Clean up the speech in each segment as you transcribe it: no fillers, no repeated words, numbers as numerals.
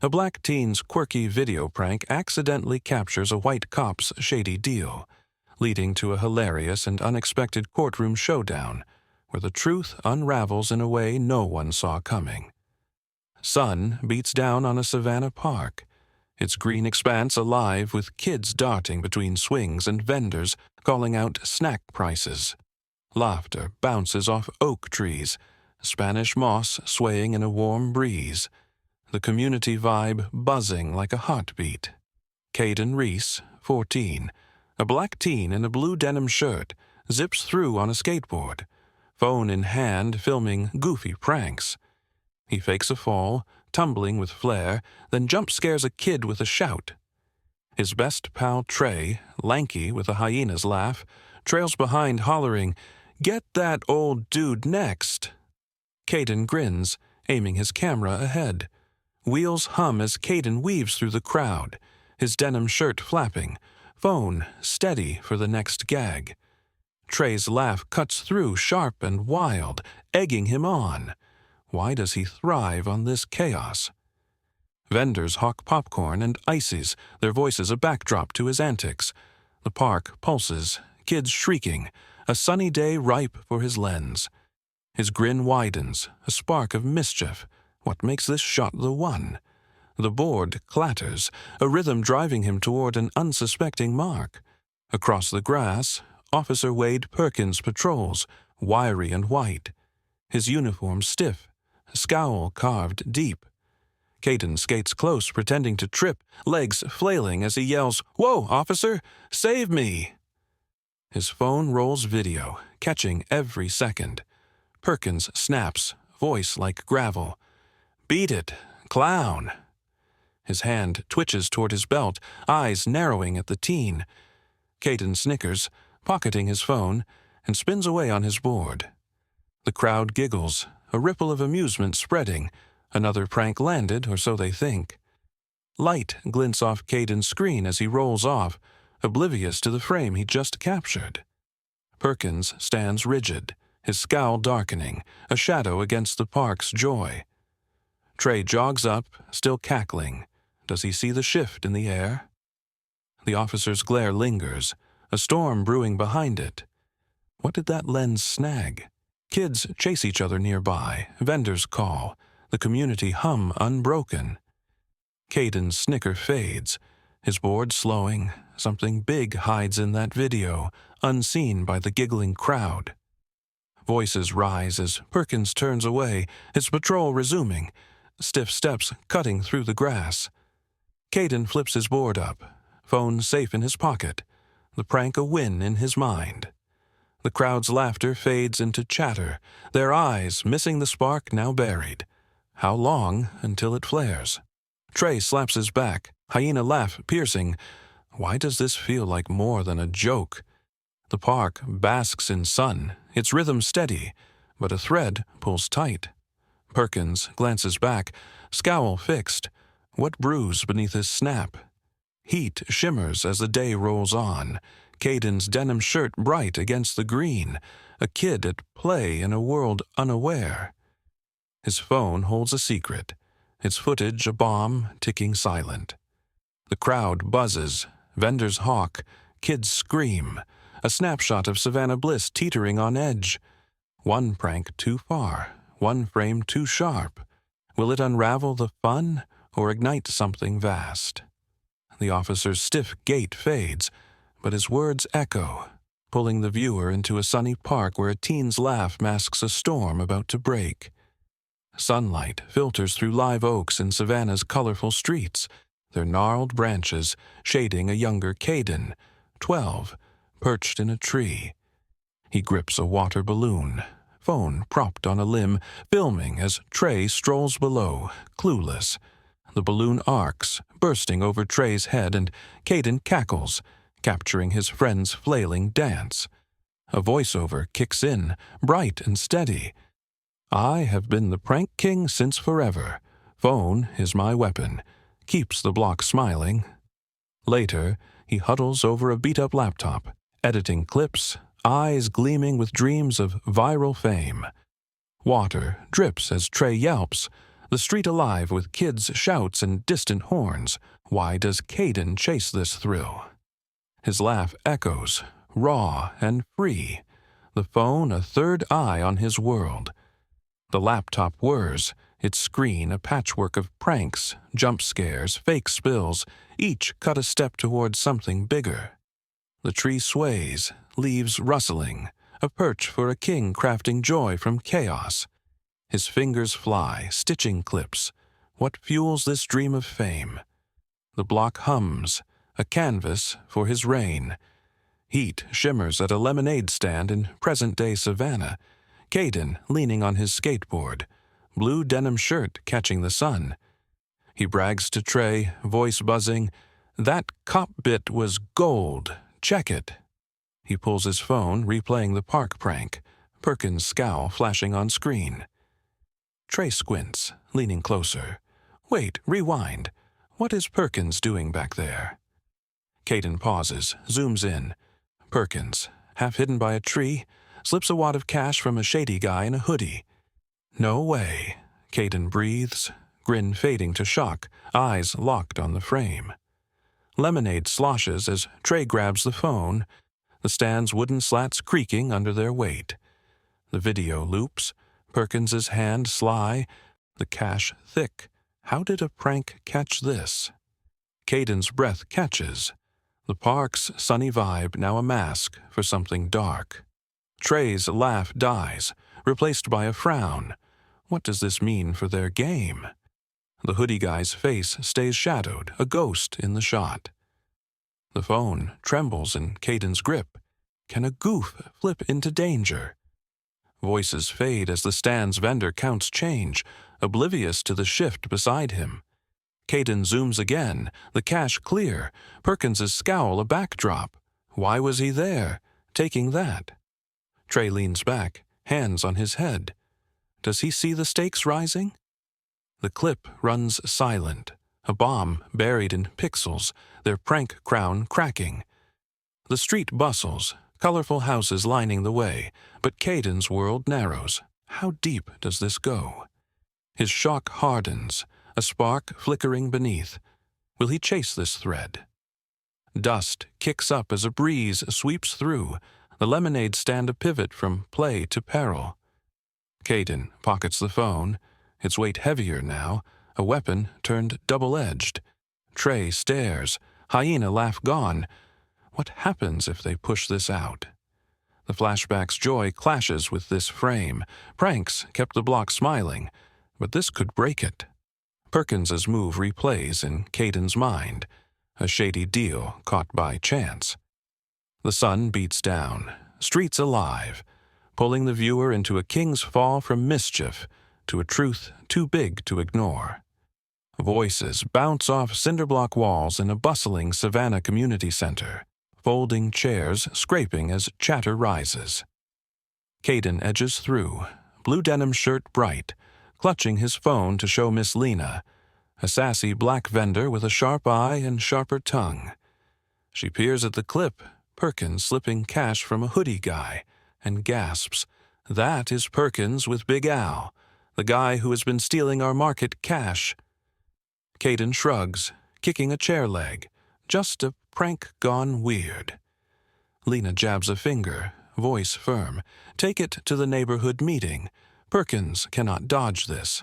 A black teen's quirky video prank accidentally captures a white cop's shady deal, leading to a hilarious and unexpected courtroom showdown where the truth unravels in a way no one saw coming. Sun beats down on a savanna park, its green expanse alive with kids darting between swings and vendors calling out snack prices. Laughter bounces off oak trees, Spanish moss swaying in a warm breeze, the community vibe buzzing like a heartbeat. Caden Reese, 14, a black teen in a blue denim shirt, zips through on a skateboard, phone in hand filming goofy pranks. He fakes a fall, tumbling with flair, then jump scares a kid with a shout. His best pal Trey, lanky with a hyena's laugh, trails behind hollering, "Get that old dude next!" Caden grins, aiming his camera ahead. Wheels hum as Caden weaves through the crowd, his denim shirt flapping, phone steady for the next gag. Trey's laugh cuts through sharp and wild, egging him on. Why does he thrive on this chaos? Vendors hawk popcorn and ices, their voices a backdrop to his antics. The park pulses, kids shrieking, a sunny day ripe for his lens. His grin widens, a spark of mischief. What makes this shot the one? The board clatters, a rhythm driving him toward an unsuspecting mark. Across the grass, Officer Wade Perkins patrols, wiry and white. His uniform stiff, a scowl carved deep. Caden skates close, pretending to trip, legs flailing as he yells, "Whoa, officer! Save me!" His phone rolls video, catching every second. Perkins snaps, voice like gravel. "Beat it, clown!" His hand twitches toward his belt, eyes narrowing at the teen. Caden snickers, pocketing his phone, and spins away on his board. The crowd giggles, a ripple of amusement spreading. Another prank landed, or so they think. Light glints off Caden's screen as he rolls off, oblivious to the frame he just captured. Perkins stands rigid, his scowl darkening, a shadow against the park's joy. Trey jogs up, still cackling. Does he see the shift in the air? The officer's glare lingers, a storm brewing behind it. What did that lens snag? Kids chase each other nearby, vendors call, the community hum unbroken. Caden's snicker fades, his board slowing. Something big hides in that video, unseen by the giggling crowd. Voices rise as Perkins turns away, his patrol resuming, stiff steps cutting through the grass. Caden flips his board up, phone safe in his pocket, the prank a win in his mind. The crowd's laughter fades into chatter, their eyes missing the spark now buried. How long until it flares? Trey slaps his back, hyena laugh piercing. Why does this feel like more than a joke? The park basks in sun, its rhythm steady, but a thread pulls tight. Perkins glances back, scowl fixed. What brews beneath his snap? Heat shimmers as the day rolls on. Caden's denim shirt bright against the green, a kid at play in a world unaware. His phone holds a secret, its footage a bomb ticking silent. The crowd buzzes, vendors hawk, kids scream, a snapshot of Savannah Bliss teetering on edge. One prank too far, one frame too sharp. Will it unravel the fun or ignite something vast? The officer's stiff gait fades, but his words echo, pulling the viewer into a sunny park where a teen's laugh masks a storm about to break. Sunlight filters through live oaks in Savannah's colorful streets, their gnarled branches shading a younger Caden, 12, perched in a tree. He grips a water balloon, phone propped on a limb, filming as Trey strolls below, clueless. The balloon arcs, bursting over Trey's head, and Caden cackles, capturing his friend's flailing dance. A voiceover kicks in, bright and steady. "I have been the prank king since forever. Phone is my weapon," keeps the block smiling. Later, he huddles over a beat-up laptop, editing clips, eyes gleaming with dreams of viral fame. Water drips as Trey yelps, The street alive with kids' shouts and distant horns. Why does Caden chase this thrill? His laugh echoes, raw and free. The phone a third eye on his world. The laptop whirs, its screen a patchwork of pranks, jump scares, fake spills, each cut a step towards something bigger. The tree sways, leaves rustling, a perch for a king crafting joy from chaos. His fingers fly, stitching clips. What fuels this dream of fame? The block hums, a canvas for his reign. Heat shimmers at a lemonade stand in present-day Savannah. Caden leaning on his skateboard, blue denim shirt catching the sun. He brags to Trey, voice buzzing, "That cop bit was gold. Check it." He pulls his phone, replaying the park prank, Perkins' scowl flashing on screen. Trey squints, leaning closer. Wait, rewind. What is Perkins doing back there? Caden pauses, zooms in. Perkins, half hidden by a tree, slips a wad of cash from a shady guy in a hoodie. No way. Caden breathes, grin fading to shock, eyes locked on the frame. Lemonade sloshes as Trey grabs the phone, the stand's wooden slats creaking under their weight. The video loops, Perkins's hand sly, the cash thick. How did a prank catch this? Caden's breath catches. The park's sunny vibe now a mask for something dark. Trey's laugh dies, replaced by a frown. What does this mean for their game? The hoodie guy's face stays shadowed, a ghost in the shot. The phone trembles in Caden's grip. Can a goof flip into danger? Voices fade as the stand's vendor counts change, oblivious to the shift beside him. Caden zooms again, the cash clear, Perkins's scowl a backdrop. Why was he there, taking that? Trey leans back, hands on his head. Does he see the stakes rising? The clip runs silent, a bomb buried in pixels, their prank crown cracking. The street bustles, colorful houses lining the way, but Caden's world narrows. How deep does this go? His shock hardens, a spark flickering beneath. Will he chase this thread? Dust kicks up as a breeze sweeps through, the lemonade stand a pivot from play to peril. Caden pockets the phone, its weight heavier now, a weapon turned double-edged. Trey stares, hyena laugh gone. What happens if they push this out? The flashback's joy clashes with this frame. Pranks kept the block smiling, but this could break it. Perkins's move replays in Caden's mind, a shady deal caught by chance. The sun beats down, streets alive, pulling the viewer into a king's fall from mischief to a truth too big to ignore. Voices bounce off cinderblock walls in a bustling Savannah community center, folding chairs scraping as chatter rises. Caden edges through, blue denim shirt bright, clutching his phone to show Miss Lena, a sassy black vendor with a sharp eye and sharper tongue. She peers at the clip, Perkins slipping cash from a hoodie guy, and gasps, "That is Perkins with Big Al, the guy who has been stealing our market cash." Caden shrugs, kicking a chair leg. Just a prank gone weird. Lena jabs a finger, voice firm. "Take it to the neighborhood meeting. Perkins cannot dodge this."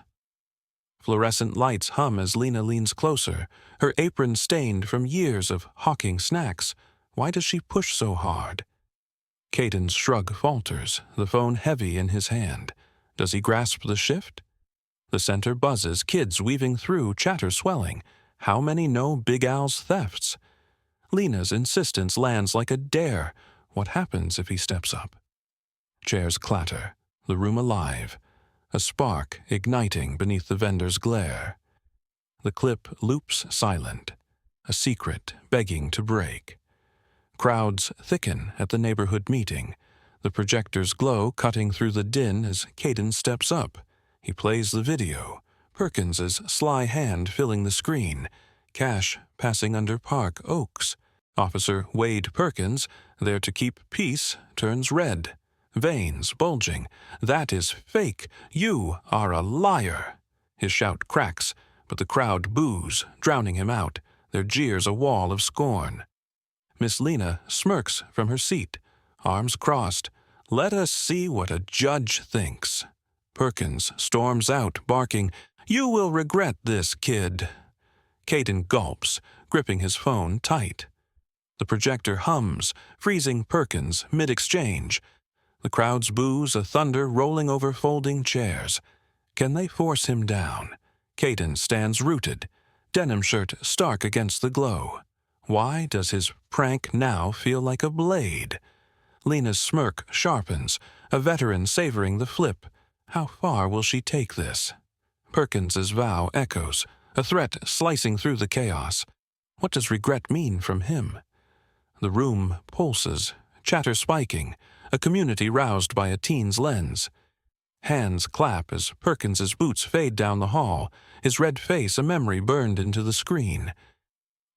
Fluorescent lights hum as Lena leans closer, her apron stained from years of hawking snacks. Why does she push so hard? Caden's shrug falters, the phone heavy in his hand. Does he grasp the shift? The center buzzes, kids weaving through, chatter swelling. How many know Big Al's thefts? Lena's insistence lands like a dare. What happens if he steps up? Chairs clatter, the room alive, a spark igniting beneath the vendor's glare. The clip loops silent, a secret begging to break. Crowds thicken at the neighborhood meeting, the projector's glow cutting through the din as Caden steps up. He plays the video, Perkins's sly hand filling the screen, cash passing under park oaks. Officer Wade Perkins, there to keep peace, turns red, veins bulging. "That is fake. You are a liar." His shout cracks, but the crowd boos, drowning him out, their jeers a wall of scorn. Miss Lena smirks from her seat, arms crossed. Let us see what a judge thinks. Perkins storms out, barking, "You will regret this, kid." Caden gulps, gripping his phone tight. The projector hums, freezing Perkins mid-exchange. The crowd's boos a thunder rolling over folding chairs. Can they force him down? Caden stands rooted, denim shirt stark against the glow. Why does his prank now feel like a blade? Lena's smirk sharpens, a veteran savoring the flip. How far will she take this? Perkins's vow echoes, a threat slicing through the chaos. What does regret mean from him? The room pulses, chatter spiking, a community roused by a teen's lens. Hands clap as Perkins's boots fade down the hall, his red face a memory burned into the screen.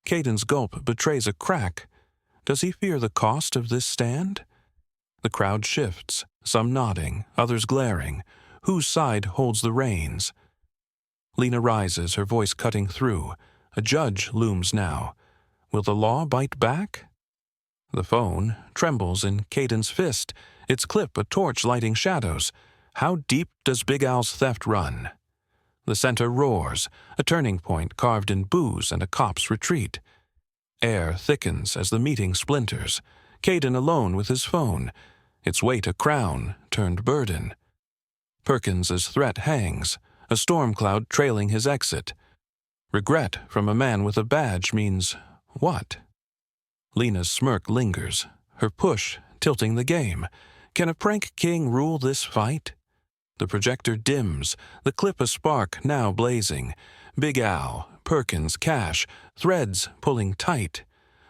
Caden's gulp betrays a crack. Does he fear the cost of this stand? The crowd shifts, some nodding, others glaring. Whose side holds the reins? Lena rises, her voice cutting through. A judge looms now. Will the law bite back? The phone trembles in Caden's fist, its clip a torch lighting shadows. How deep does Big Al's theft run? The center roars, a turning point carved in boos and a cop's retreat. Air thickens as the meeting splinters. Caden alone with his phone, its weight a crown turned burden. Perkins's threat hangs, a storm cloud trailing his exit. Regret from a man with a badge means what? Lena's smirk lingers, her push tilting the game. Can a prank king rule this fight? The projector dims, the clip a spark now blazing. Big Al, Perkins, Cash, threads pulling tight.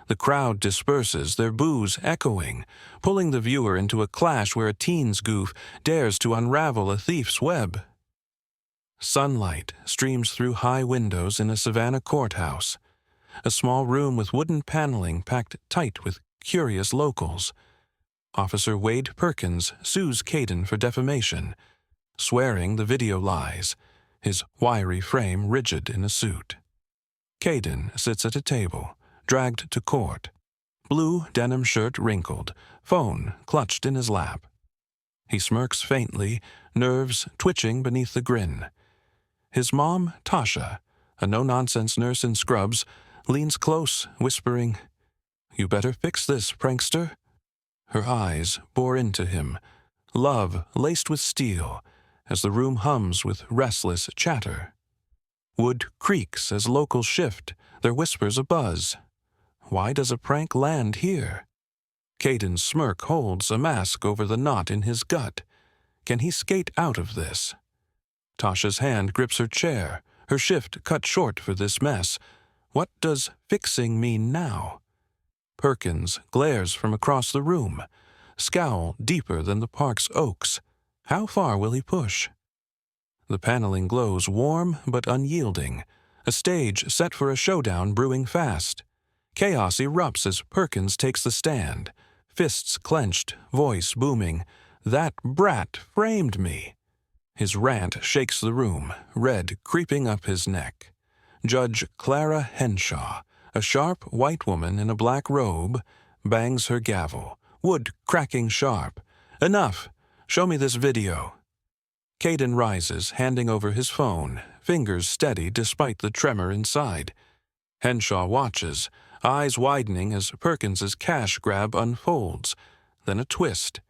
The crowd disperses, their boos echoing, pulling the viewer into a clash where a teen's goof dares to unravel a thief's web. Sunlight streams through high windows in a Savannah courthouse, a small room with wooden paneling packed tight with curious locals. Officer Wade Perkins sues Caden for defamation, swearing the video lies, his wiry frame rigid in a suit. Caden sits at a table, dragged to court, blue denim shirt wrinkled, phone clutched in his lap. He smirks faintly, nerves twitching beneath the grin. His mom, Tasha, a no-nonsense nurse in scrubs, leans close, whispering, "You better fix this, prankster." Her eyes bore into him, love laced with steel, as the room hums with restless chatter. Wood creaks as locals shift, their whispers abuzz. Why does a prank land here? Caden's smirk holds a mask over the knot in his gut. Can he skate out of this? Tasha's hand grips her chair, her shift cut short for this mess. What does fixing mean now? Perkins glares from across the room, scowl deeper than the park's oaks. How far will he push? The paneling glows warm but unyielding, a stage set for a showdown brewing fast. Chaos erupts as Perkins takes the stand, fists clenched, voice booming. "That brat framed me." His rant shakes the room, red creeping up his neck. Judge Clara Henshaw, a sharp white woman in a black robe, bangs her gavel, wood cracking sharp. "Enough! Show me this video." Caden rises, handing over his phone, fingers steady despite the tremor inside. Henshaw watches, eyes widening as Perkins's cash grab unfolds, then a twist.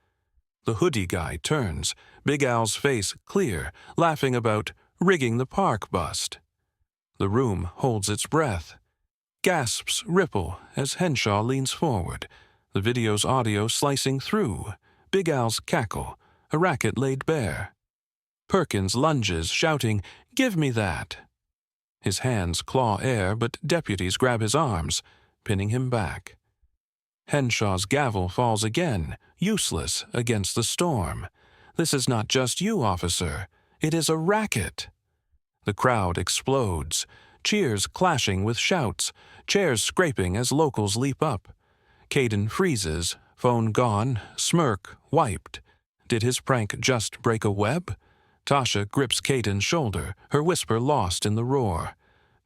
The hoodie guy turns, Big Al's face clear, laughing about rigging the park bust. The room holds its breath. Gasps ripple as Henshaw leans forward, the video's audio slicing through. Big Al's cackle, a racket laid bare. Perkins lunges, shouting, "Give me that!" His hands claw air, but deputies grab his arms, pinning him back. Henshaw's gavel falls again, useless against the storm. "This is not just you, officer. It is a racket." The crowd explodes, cheers clashing with shouts, chairs scraping as locals leap up. Caden freezes, phone gone, smirk wiped. Did his prank just break a web? Tasha grips Caden's shoulder, her whisper lost in the roar.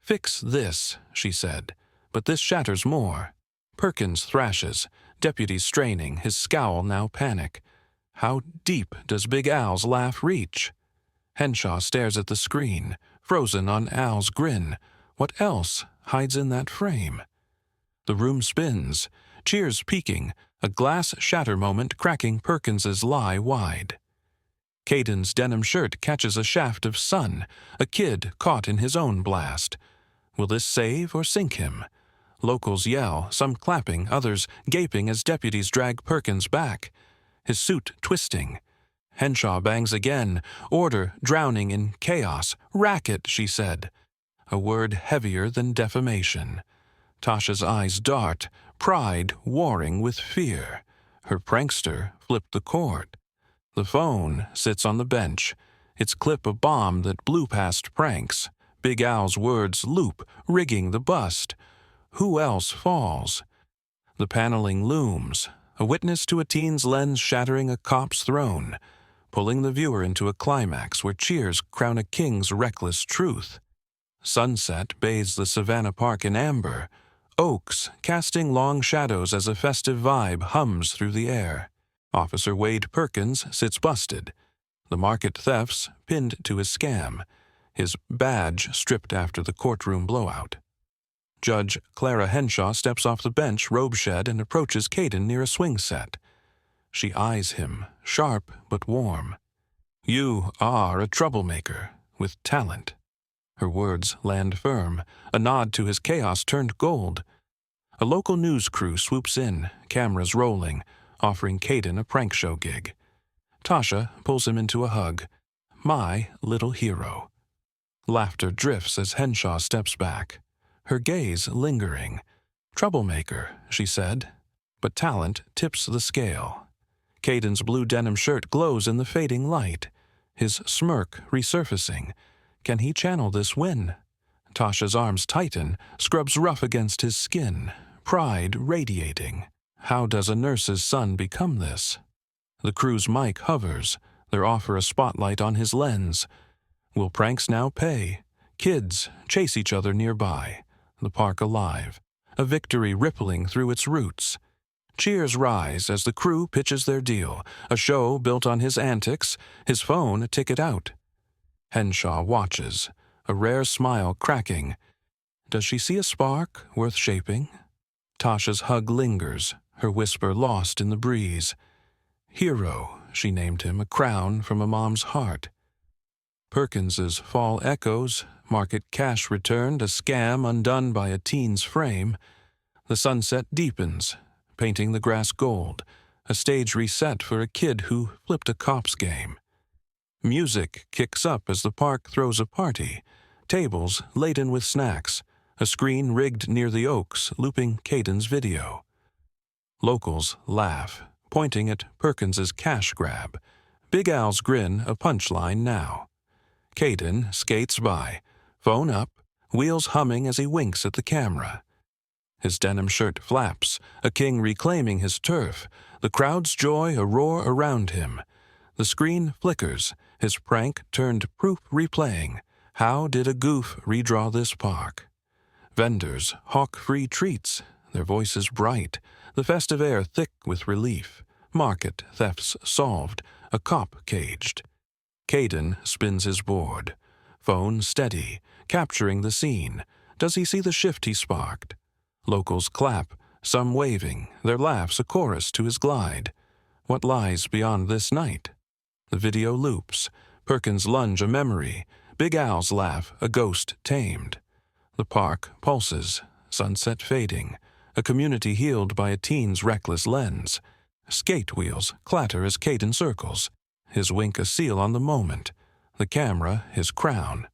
"Fix this," she said, "but this shatters more." Perkins thrashes, deputies straining, his scowl now panic. How deep does Big Al's laugh reach? Henshaw stares at the screen, frozen on Al's grin. What else hides in that frame? The room spins, cheers peaking, a glass shatter moment cracking Perkins's lie wide. Caden's denim shirt catches a shaft of sun, a kid caught in his own blast. Will this save or sink him? Locals yell, some clapping, others gaping as deputies drag Perkins back, his suit twisting. Henshaw bangs again, order drowning in chaos. "Racket," she said, a word heavier than defamation. Tasha's eyes dart, pride warring with fear. Her prankster flipped the cord. The phone sits on the bench, its clip a bomb that blew past pranks. Big Al's words loop, rigging the bust. Who else falls? The paneling looms, a witness to a teen's lens shattering a cop's throne, pulling the viewer into a climax where cheers crown a king's reckless truth. Sunset bathes the Savannah Park in amber, oaks casting long shadows as a festive vibe hums through the air. Officer Wade Perkins sits busted, the market thefts pinned to his scam, his badge stripped after the courtroom blowout. Judge Clara Henshaw steps off the bench, robe shed, and approaches Caden near a swing set. She eyes him, sharp but warm. "You are a troublemaker, with talent." Her words land firm, a nod to his chaos turned gold. A local news crew swoops in, cameras rolling, offering Caden a prank show gig. Tasha pulls him into a hug. "My little hero." Laughter drifts as Henshaw steps back, her gaze lingering. "Troublemaker," she said, but talent tips the scale. Caden's blue denim shirt glows in the fading light, his smirk resurfacing. Can he channel this win? Tasha's arms tighten, scrubs rough against his skin, pride radiating. How does a nurse's son become this? The crew's mic hovers, their offer a spotlight on his lens. Will pranks now pay? Kids chase each other nearby, the park alive, a victory rippling through its roots. Cheers rise as the crew pitches their deal, a show built on his antics, his phone a ticket out. Henshaw watches, a rare smile cracking. Does she see a spark worth shaping? Tasha's hug lingers, her whisper lost in the breeze. Hero, she named him, a crown from a mom's heart. Perkins's fall echoes, market cash returned, a scam undone by a teen's frame. The sunset deepens, painting the grass gold, a stage reset for a kid who flipped a cop's game. Music kicks up as the park throws a party, tables laden with snacks, a screen rigged near the oaks looping Caden's video. Locals laugh, pointing at Perkins's cash grab. Big Al's grin a punchline now. Caden skates by, phone up, wheels humming as he winks at the camera. His denim shirt flaps, a king reclaiming his turf, the crowd's joy a roar around him. The screen flickers, his prank turned proof replaying. How did a goof redraw this park? Vendors hawk free treats, their voices bright, the festive air thick with relief. Market thefts solved, a cop caged. Caden spins his board, phone steady, capturing the scene. Does he see the shift he sparked? Locals clap, some waving, their laughs a chorus to his glide. What lies beyond this night? The video loops, Perkins' lunge a memory, Big Al's laugh a ghost tamed. The park pulses, sunset fading, a community healed by a teen's reckless lens. Skate wheels clatter as Caden circles, his wink a seal on the moment, the camera his crown.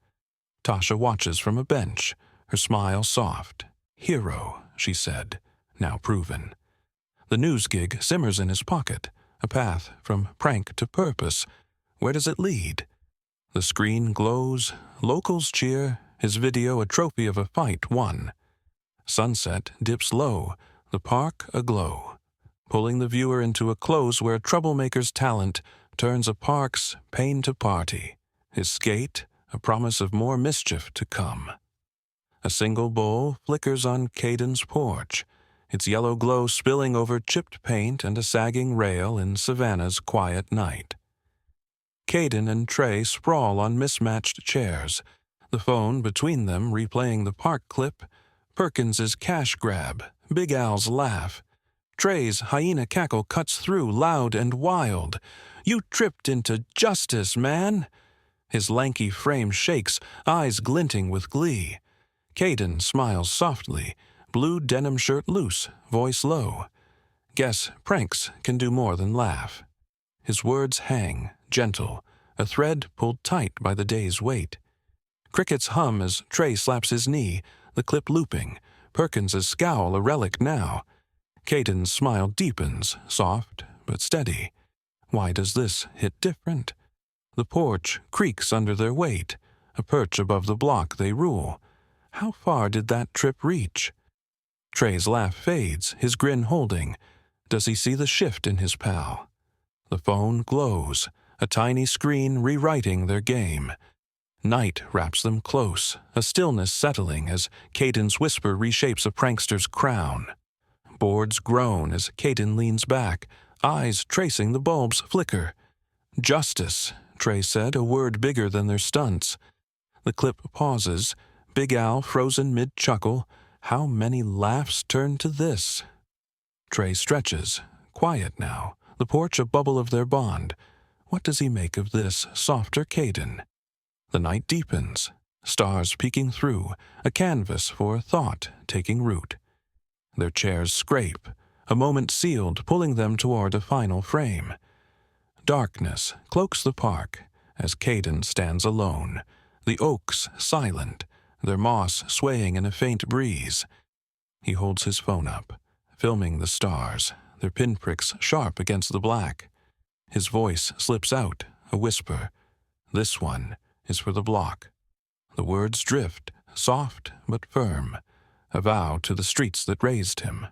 Tasha watches from a bench, her smile soft. Hero, she said, now proven. The news gig simmers in his pocket, a path from prank to purpose. Where does it lead? The screen glows, locals cheer, his video a trophy of a fight won. Sunset dips low, the park aglow, pulling the viewer into a close where a troublemaker's talent turns a park's pain to party. his skate a promise of more mischief to come. A single bowl flickers on Caden's porch, its yellow glow spilling over chipped paint and a sagging rail in Savannah's quiet night. Caden and Trey sprawl on mismatched chairs, the phone between them replaying the park clip, Perkins's cash grab, Big Al's laugh. Trey's hyena cackle cuts through, loud and wild. "You tripped into justice, man!" His lanky frame shakes, eyes glinting with glee. Caden smiles softly, blue denim shirt loose, voice low. Guess pranks can do more than laugh. His words hang, gentle, a thread pulled tight by the day's weight. Crickets hum as Trey slaps his knee, the clip looping, Perkins's scowl a relic now. Caden's smile deepens, soft but steady. Why does this hit different? The porch creaks under their weight, a perch above the block they rule. How far did that trip reach? Trey's laugh fades, his grin holding. Does he see the shift in his pal? The phone glows, a tiny screen rewriting their game. Night wraps them close, a stillness settling as Caden's whisper reshapes a prankster's crown. Boards groan as Caden leans back, eyes tracing the bulb's flicker. "Justice," Trey said, a word bigger than their stunts. The clip pauses, Big Al frozen mid-chuckle. How many laughs turn to this? Trey stretches, quiet now, the porch a bubble of their bond. What does he make of this softer Caden? The night deepens, stars peeking through, a canvas for thought taking root. Their chairs scrape, a moment sealed, pulling them toward a final frame. Darkness cloaks the park as Caden stands alone, the oaks silent, their moss swaying in a faint breeze. He holds his phone up, filming the stars, their pinpricks sharp against the black. His voice slips out, a whisper. This one is for the block. The words drift, soft but firm, a vow to the streets that raised him.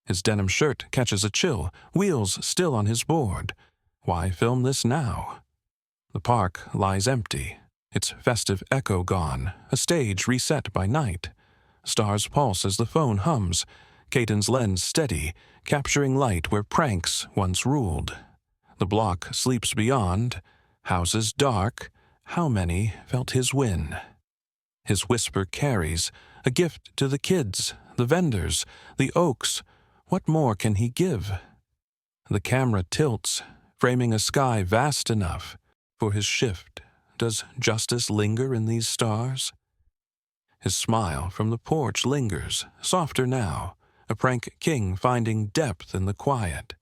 His denim shirt catches a chill, wheels still on his board. Why film this now? The park lies empty, its festive echo gone, a stage reset by night. Stars pulse as the phone hums, Caden's lens steady, capturing light where pranks once ruled. The block sleeps beyond, houses dark. How many felt his win? His whisper carries, a gift to the kids, the vendors, the oaks. What more can he give? The camera tilts, framing a sky vast enough for his shift. Does justice linger in these stars? His smile from the porch lingers, softer now, a prank king finding depth in the quiet.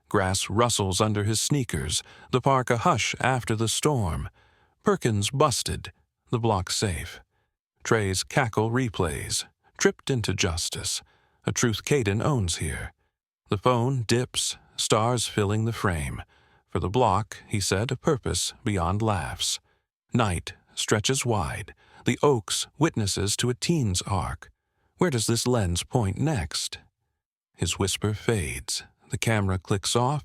Grass rustles under his sneakers, the park a hush after the storm. Perkins busted, the block safe. Trey's cackle replays, tripped into justice, a truth Caden owns here. The phone dips, stars filling the frame. For the block, he said, a purpose beyond laughs. Night stretches wide, the oaks witnesses to a teen's arc. Where does this lens point next? His whisper fades, the camera clicks off,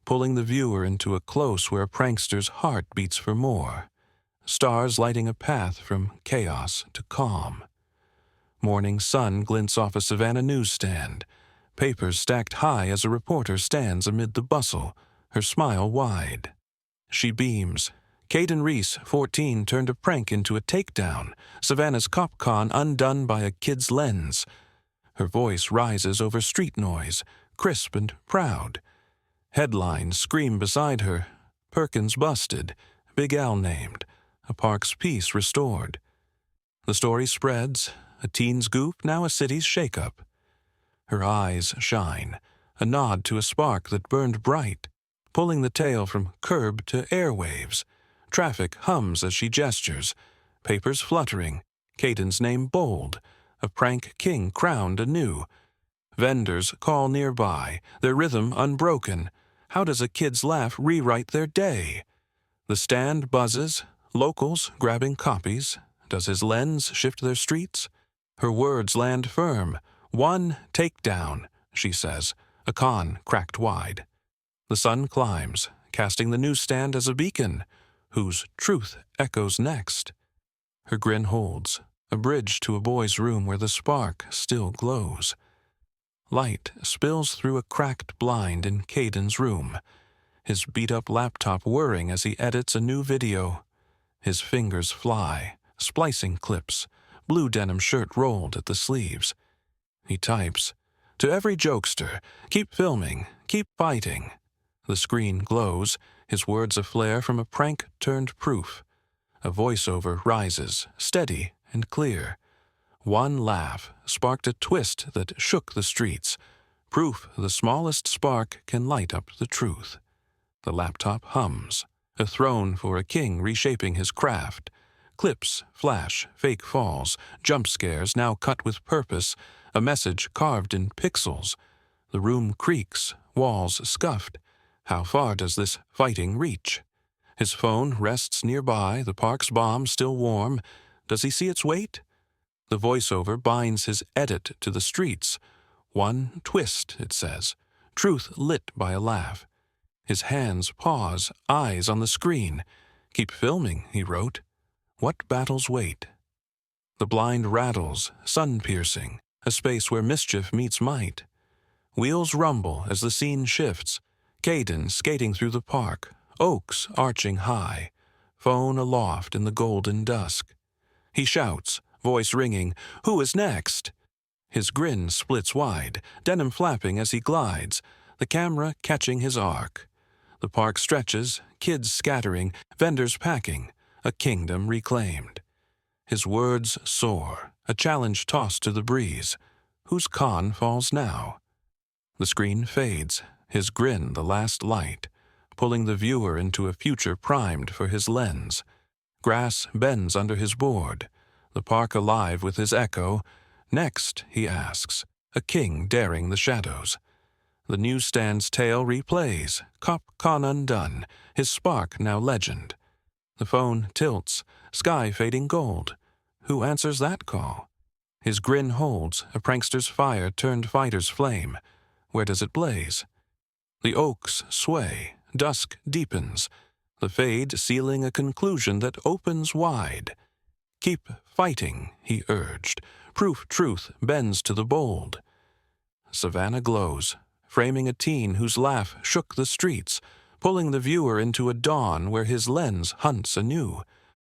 pulling the viewer into a close where a prankster's heart beats for more. Stars lighting a path from chaos to calm. Morning sun glints off a Savannah newsstand, papers stacked high as a reporter stands amid the bustle, her smile wide. She beams. Caden Reese, 14, turned a prank into a takedown, Savannah's cop con undone by a kid's lens. Her voice rises over street noise, crisp and proud. Headlines scream beside her. Perkins busted, Big Al named, a park's peace restored. The story spreads, a teen's goof, now a city's shakeup. Her eyes shine, a nod to a spark that burned bright, pulling the tale from curb to airwaves. Traffic hums as she gestures, papers fluttering, Caden's name bold, a prank king crowned anew. Vendors call nearby, their rhythm unbroken. How does a kid's laugh rewrite their day? The stand buzzes, locals grabbing copies. Does his lens shift their streets? Her words land firm. One takedown, she says, a con cracked wide. The sun climbs, casting the newsstand as a beacon. Whose truth echoes next? Her grin holds, a bridge to a boy's room where the spark still glows. Light spills through a cracked blind in Caden's room, his beat-up laptop whirring as he edits a new video. His fingers fly, splicing clips, blue denim shirt rolled at the sleeves. He types, "To every jokester, keep filming, keep fighting." The screen glows, his words aflare from a prank turned proof. A voiceover rises, steady and clear. One laugh sparked a twist that shook the streets. Proof the smallest spark can light up the truth. The laptop hums, a throne for a king reshaping his craft. Clips flash, fake falls, jump scares now cut with purpose, a message carved in pixels. The room creaks, walls scuffed. How far does this fighting reach? His phone rests nearby, the park's bomb still warm. Does he see its weight? The voiceover binds his edit to the streets. One twist, it says, truth lit by a laugh. His hands pause, eyes on the screen. "Keep filming," he wrote. What battles wait? The blind rattles, sun-piercing, a space where mischief meets might. Wheels rumble as the scene shifts. Caden skating through the park, oaks arching high, phone aloft in the golden dusk. He shouts, voice ringing, "Who is next?" His grin splits wide, denim flapping as he glides, the camera catching his arc. The park stretches, kids scattering, vendors packing, a kingdom reclaimed. His words soar, a challenge tossed to the breeze. Whose con falls now? The screen fades, his grin the last light, pulling the viewer into a future primed for his lens. Grass bends under his board, the park alive with his echo. Next, he asks, a king daring the shadows. The newsstand's tale replays, cop con undone, his spark now legend. The phone tilts, sky fading gold. Who answers that call? His grin holds, a prankster's fire turned fighter's flame. Where does it blaze? The oaks sway, dusk deepens, the fade sealing a conclusion that opens wide. "Keep fighting," he urged. Proof truth bends to the bold. Savannah glows, framing a teen whose laugh shook the streets, pulling the viewer into a dawn where his lens hunts anew.